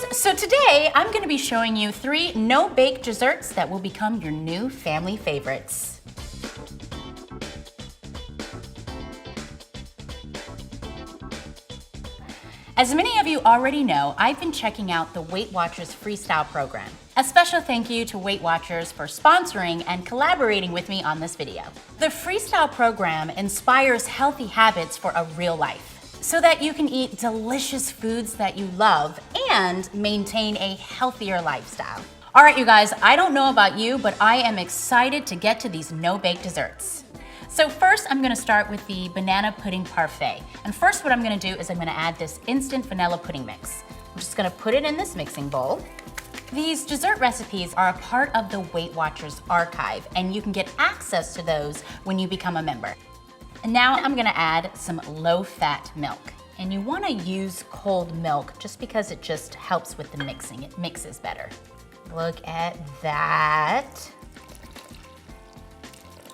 guys, so today I'm gonna be showing you 3 no-bake desserts that will become your new family favorites. As many of you already know, I've been checking out the Weight Watchers Freestyle program. A special thank you to Weight Watchers for sponsoring and collaborating with me on this video. The Freestyle program inspires healthy habits for a real life, so that you can eat delicious foods that you love and maintain a healthier lifestyle. All right, you guys, I don't know about you, but I am excited to get to these no-bake desserts. So first, I'm gonna start with the banana pudding parfait. And first, what I'm gonna do is I'm gonna add this instant vanilla pudding mix. I'm just gonna put it in this mixing bowl. These dessert recipes are a part of the Weight Watchers archive, and you can get access to those when you become a member. And now I'm gonna add some low-fat milk. And you wanna use cold milk just because it just helps with the mixing. It mixes better. Look at that.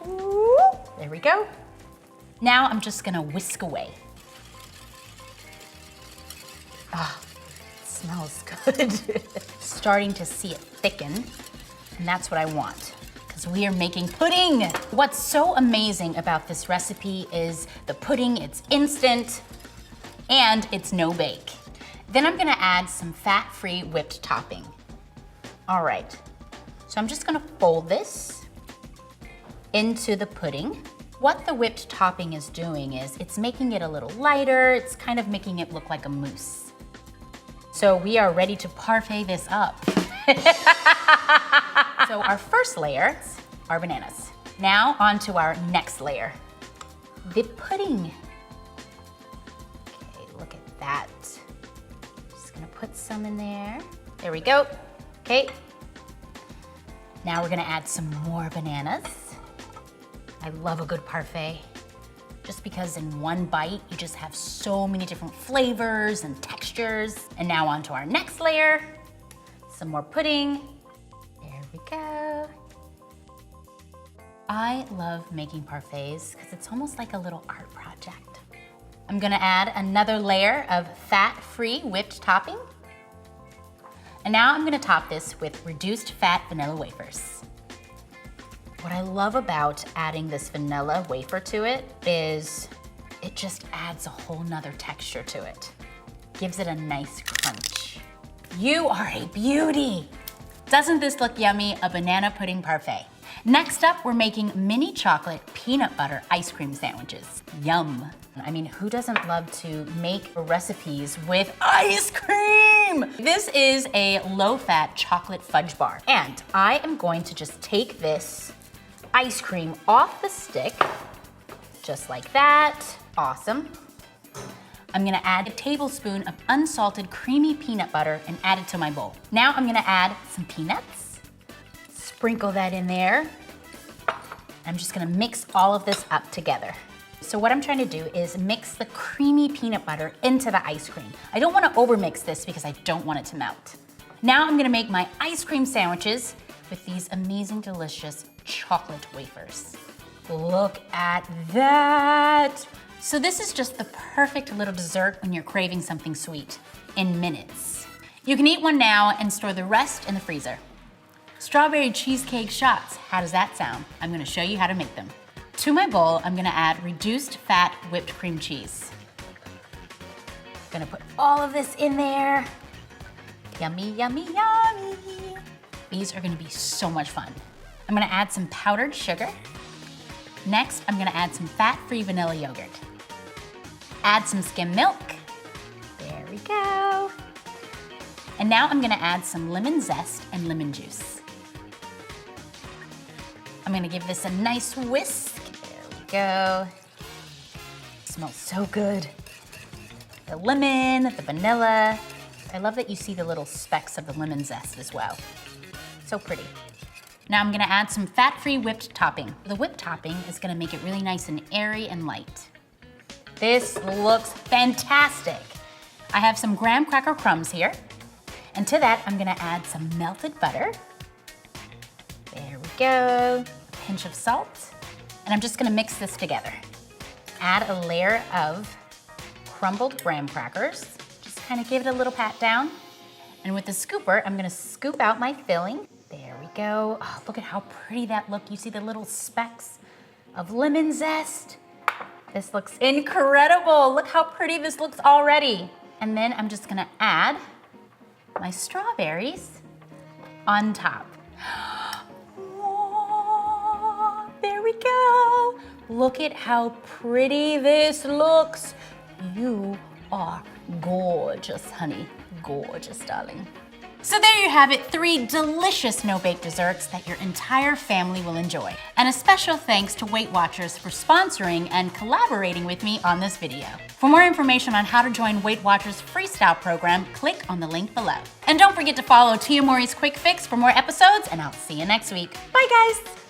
Ooh, there we go. Now I'm just gonna whisk away. Ah, it smells good. Starting to see it thicken, and that's what I want, because we are making pudding. What's so amazing about this recipe is the pudding, it's instant, and it's no bake. Then I'm gonna add some fat-free whipped topping. All right, so I'm just gonna fold this into the pudding. What the whipped topping is doing is it's making it a little lighter, it's kind of making it look like a mousse. So we are ready to parfait this up. So our first layer are bananas. Now on to our next layer, the pudding. Okay, look at that. Just gonna put some in there. There we go, okay. Now we're gonna add some more bananas. I love a good parfait, just because in one bite, you just have so many different flavors and textures. And now on to our next layer, some more pudding. There we go. I love making parfaits because it's almost like a little art project. I'm gonna add another layer of fat-free whipped topping. And now I'm gonna top this with reduced fat vanilla wafers. What I love about adding this vanilla wafer to it is it just adds a whole nother texture to it. Gives it a nice crunch. You are a beauty. Doesn't this look yummy? A banana pudding parfait. Next up, we're making mini chocolate peanut butter ice cream sandwiches. Yum. I mean, who doesn't love to make recipes with ice cream? This is a low-fat chocolate fudge bar. And I am going to just take this ice cream off the stick, just like that. Awesome. I'm gonna add a tablespoon of unsalted creamy peanut butter and add it to my bowl. Now I'm gonna add some peanuts, sprinkle that in there. I'm just gonna mix all of this up together. So what I'm trying to do is mix the creamy peanut butter into the ice cream. I don't wanna overmix this because I don't want it to melt. Now I'm gonna make my ice cream sandwiches with these amazing, delicious chocolate wafers. Look at that. So this is just the perfect little dessert when you're craving something sweet in minutes. You can eat one now and store the rest in the freezer. Strawberry cheesecake shots, how does that sound? I'm gonna show you how to make them. To my bowl, I'm gonna add reduced fat whipped cream cheese. Gonna put all of this in there. Yummy, yummy, yummy. These are gonna be so much fun. I'm gonna add some powdered sugar. Next, I'm gonna add some fat-free vanilla yogurt. Add some skim milk. There we go. And now I'm gonna add some lemon zest and lemon juice. I'm gonna give this a nice whisk. There we go. It smells so good. The lemon, the vanilla. I love that you see the little specks of the lemon zest as well. So pretty. Now I'm gonna add some fat-free whipped topping. The whipped topping is gonna make it really nice and airy and light. This looks fantastic. I have some graham cracker crumbs here. And to that, I'm gonna add some melted butter. There we go. A pinch of salt. And I'm just gonna mix this together. Add a layer of crumbled graham crackers. Just kind of give it a little pat down. And with the scooper, I'm gonna scoop out my filling. There we go. Oh, look at how pretty that looked. You see the little specks of lemon zest? This looks incredible. Look how pretty this looks already. And then I'm just gonna add my strawberries on top. Whoa, there we go. Look at how pretty this looks. You are gorgeous, honey. Gorgeous, darling. So there you have it, 3 delicious no-bake desserts that your entire family will enjoy. And a special thanks to Weight Watchers for sponsoring and collaborating with me on this video. For more information on how to join Weight Watchers' freestyle program, click on the link below. And don't forget to follow Tia Mowry's Quick Fix for more episodes, and I'll see you next week. Bye, guys.